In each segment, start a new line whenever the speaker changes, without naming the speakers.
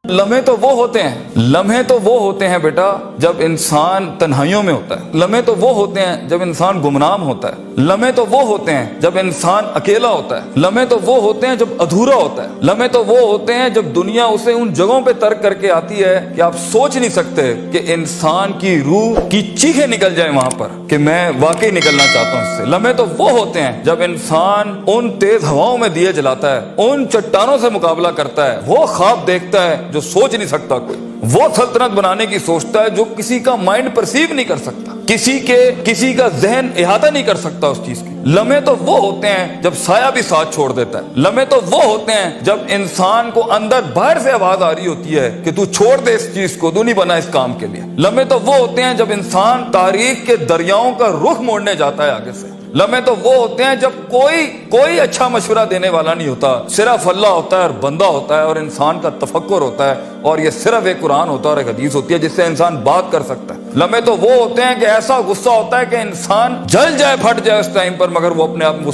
لمحے تو وہ ہوتے ہیں بیٹا جب انسان تنہائیوں میں ہوتا ہے، لمحے تو وہ ہوتے ہیں جب انسان گمنام ہوتا ہے، لمحے تو وہ ہوتے ہیں جب انسان اکیلا ہوتا ہے، لمحے تو وہ ہوتے ہیں جب ادھورا ہوتا ہے، لمحے تو وہ ہوتے ہیں جب دنیا اسے ان جگہوں پہ ترک کر کے آتی ہے کہ آپ سوچ نہیں سکتے کہ انسان کی روح کی چیخیں نکل جائیں وہاں پر کہ میں واقعی نکلنا چاہتا ہوں اس سے۔ لمحے تو وہ ہوتے ہیں جب انسان ان تیز ہواؤں میں دیے جلاتا ہے، ان چٹانوں سے مقابلہ کرتا ہے، وہ خواب دیکھتا ہے جو سوچ نہیں سکتا کوئی، وہ سلطنت بنانے کی سوچتا ہے جو کسی کا مائنڈ پرسیو نہیں کر سکتا، کسی کا ذہن احاطہ نہیں کر سکتا اس چیز کی۔ لمحے تو وہ ہوتے ہیں جب سایہ بھی ساتھ چھوڑ دیتا ہے، لمحے تو وہ ہوتے ہیں جب انسان کو اندر باہر سے آواز آ رہی ہوتی ہے کہ تو چھوڑ دے اس چیز کو، تو نہیں بنا اس کام کے لیے۔ لمحے تو وہ ہوتے ہیں جب انسان تاریخ کے دریاؤں کا رخ موڑنے جاتا ہے آگے سے۔ لمحے تو وہ ہوتے ہیں جب کوئی اچھا مشورہ دینے والا نہیں ہوتا، صرف اللہ ہوتا ہے اور بندہ ہوتا ہے اور انسان کا تفکر ہوتا ہے، اور یہ صرف ایک قرآن ہوتا ہے اور ایک حدیث ہوتی ہے جس سے انسان بات کر سکتا ہے۔ لمحے تو وہ ہوتے ہیں کہ ایسا غصہ ہوتا ہے کہ انسان جل جائے، پھٹ جائے اس ٹائم پر، مگر وہ اپنے آپ کو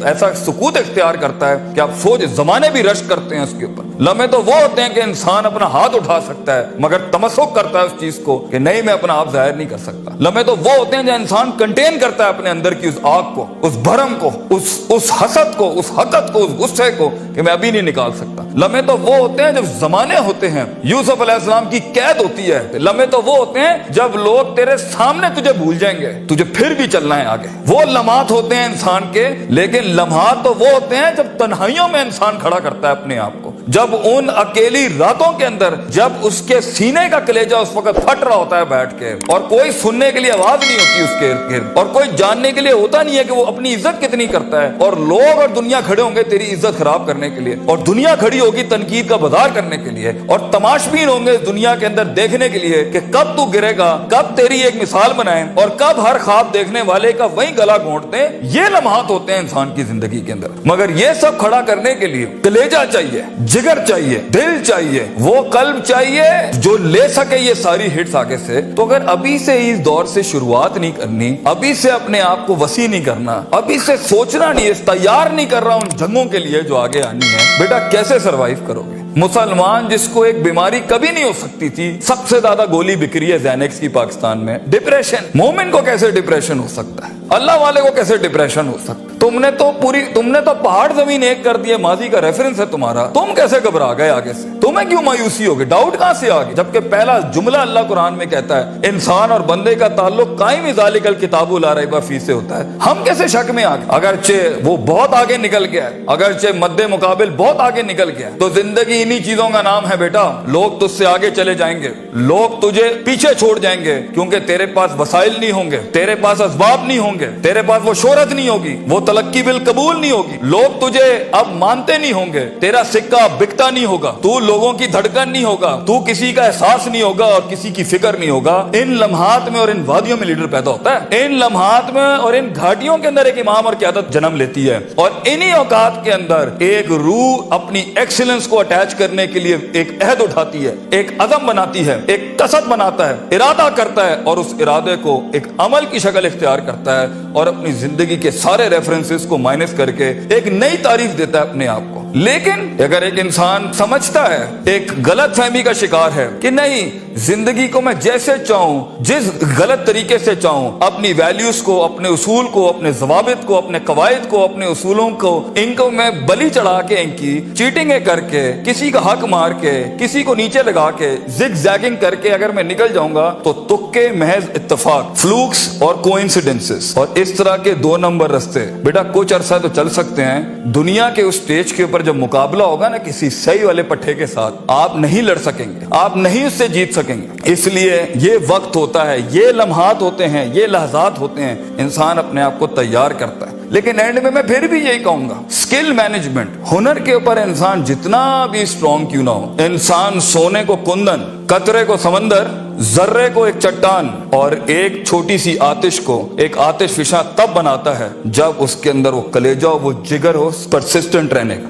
ایسا سکوت اختیار کرتا ہے کہ آپ سوچ زمانے بھی رشک کرتے ہیں اس کے اوپر۔ لمحے تو وہ ہوتے ہیں کہ انسان اپنا ہاتھ اٹھا سکتا ہے مگر تمسک کرتا ہے اس چیز کو کہ نہیں، میں اپنا آپ ظاہر نہیں کر سکتا۔ لمحے تو وہ ہوتے ہیں جو انسان کنٹین کرتا ہے اپنے اندر کی اس آگ کو، اس بھرم کو، اس حسد کو، اس حقد کو، اس غصے کو کہ میں ابھی نہیں نکال سکتا۔ لمحے تو وہ ہوتے ہیں جب زمانے ہوتے ہیں، یوسف علیہ السلام کی قید ہوتی ہے۔ لمحے تو وہ ہوتے ہیں جب لوگ تیرے سامنے تجھے بھول جائیں گے، تجھے پھر بھی چلنا ہے آگے۔ وہ لمحات ہوتے ہیں انسان کے، لیکن لمحات تو وہ ہوتے ہیں جب تنہائیوں میں انسان کھڑا کرتا ہے اپنے آپ کو، جب ان اکیلی راتوں کے اندر، جب اس کے سینے کا کلیجہ اس وقت پھٹ رہا ہوتا ہے بیٹھ کے، اور کوئی سننے کے لیے آواز نہیں ہوتی اس کے ارد گرد، اور کوئی جاننے کے لیے ہوتا نہیں ہے کہ وہ اپنی عزت کتنی کرتا ہے، اور لوگ اور دنیا کھڑے ہوں گے تیری عزت خراب کرنے کے لیے، اور دنیا کھڑی ہوگی تنقید کا بازار کرنے کے لیے، اور تماشبین ہوں گے دنیا کے اندر دیکھنے کے لیے کہ کب تو گرے گا، کب تیری ایک مثال بنائیں، اور کب ہر خواب دیکھنے والے کا وہیں گلا گھونٹ دیں۔ یہ لمحات ہوتے ہیں انسان کی زندگی کے اندر، مگر یہ سب کھڑا کرنے کے لیے کلیجہ چاہیے، جگر چاہیے، دل چاہیے، وہ قلب چاہیے جو لے سکے یہ ساری ہٹس آگے سے۔ تو اگر ابھی سے اس دور سے شروعات نہیں کرنی، ابھی سے اپنے آپ کو وسیع نہیں کرنا، ابھی سے سوچنا نہیں، اس تیار نہیں کر رہا ان جنگوں کے لیے جو آگے آنی ہے، بیٹا کیسے سروائیو کرو گے؟ مسلمان جس کو ایک بیماری کبھی نہیں ہو سکتی تھی، سب سے زیادہ گولی بک رہی ہے زینکس کی پاکستان میں، ڈپریشن۔ مومن کو کیسے ڈپریشن ہو سکتا ہے؟ اللہ والے کو کیسے ڈپریشن ہو سکتا ہے؟ تم نے تو پہاڑ زمین ایک کر دیے، ماضی کا ریفرنس ہے تمہارا، تم کیسے گھبرا گئے آگے سے؟ تمہیں کیوں مایوسی ہوگی؟ ڈاؤٹ کہاں سے آگے؟ جبکہ پہلا جملہ اللہ قرآن میں کہتا ہے انسان اور بندے کا تعلق قائم ذالک الکتاب لا ریب فیہ سے ہوتا ہے۔ ہم کیسے شک میں آگے؟ اگرچہ وہ بہت آگے نکل گیا ہے، اگرچہ مد مقابل بہت آگے نکل گیا ہے، تو زندگی انہی چیزوں کا نام ہے بیٹا۔ لوگ تجھ سے آگے چلے جائیں گے، لوگ تجھے پیچھے چھوڑ جائیں گے، کیونکہ تیرے پاس وسائل نہیں ہوں گے، تیرے پاس اسباب نہیں ہوں گے، تیرے پاس وہ شہرت نہیں ہوگی، وہ تلقی بالقبول نہیں ہوگی، لوگ تجھے اب مانتے نہیں ہوں گے، تیرا سکہ بکتا نہیں ہوگا، تو لوگوں کی دھڑکن نہیں ہوگا، تو کسی کا احساس نہیں ہوگا اور کسی کی فکر نہیں ہوگا۔ ان لمحات میں اور ان وادیوں میں لیڈر پیدا ہوتا ہے، ان لمحات میں اور ان گھاٹیوں کے اندر ایک امام اور قیادت جنم لیتی ہے، اور انہی اوقات کے اندر ایک روح اپنی ایکسیلنس کو اٹیچ کرنے کے لیے ایک عہد اٹھاتی ہے، ایک عزم بناتی ہے، ایک قصد بناتا ہے، ارادہ کرتا ہے، اور اس ارادے کو ایک عمل کی شکل اختیار کرتا ہے، اور اپنی زندگی کے سارے ریفرنسز کو مائنس کر کے ایک نئی تعریف دیتا ہے اپنے آپ کو۔ لیکن اگر ایک انسان سمجھتا ہے، ایک غلط فہمی کا شکار ہے کہ نہیں، زندگی کو میں جیسے چاہوں، جس غلط طریقے سے چاہوں، اپنی ویلیوز کو، اپنے اصول کو، اپنے ضوابط کو، اپنے قواعد کو، اپنے اصولوں کو، ان کو میں بلی چڑھا کے، ان کی چیٹنگیں کر کے، کسی کا حق مار کے، کسی کو نیچے لگا کے، زگ زیگنگ کر کے اگر میں نکل جاؤں گا تو تکے، محض اتفاق، فلوکس اور کوئنسیڈنسز، اور اس طرح کے 2 نمبر رستے بیٹا کچھ عرصہ تو چل سکتے ہیں۔ دنیا کے اس سٹیج کے اوپر جب مقابلہ ہوگا نا کسی صحیح والے پٹھے کے ساتھ، آپ نہیں لڑ سکیں گے، آپ نہیں اس سے جیت سکیں گے۔ اس لیے یہ وقت ہوتا ہے، یہ لمحات ہوتے ہیں، یہ لحظات ہوتے ہیں، انسان اپنے آپ کو تیار کرتا ہے۔ لیکن اینڈ میں پھر بھی یہی کہوں گا، سکل مینجمنٹ، ہنر کے اوپر انسان جتنا بھی اسٹرانگ کیوں نہ ہو، انسان سونے کو کندن، قطرے کو سمندر، ذرے کو ایک چٹان، اور ایک چھوٹی سی آتش کو ایک آتش فشاں تب بناتا ہے جب اس کے اندر وہ کلیجہ، وہ جگر ہو پرسسٹنٹ رہنے کا،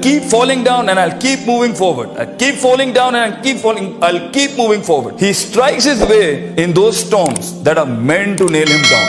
keep falling down and I'll keep moving forward. I'll keep falling down and I'll keep moving forward. He strikes his way in those storms that are meant to nail him down.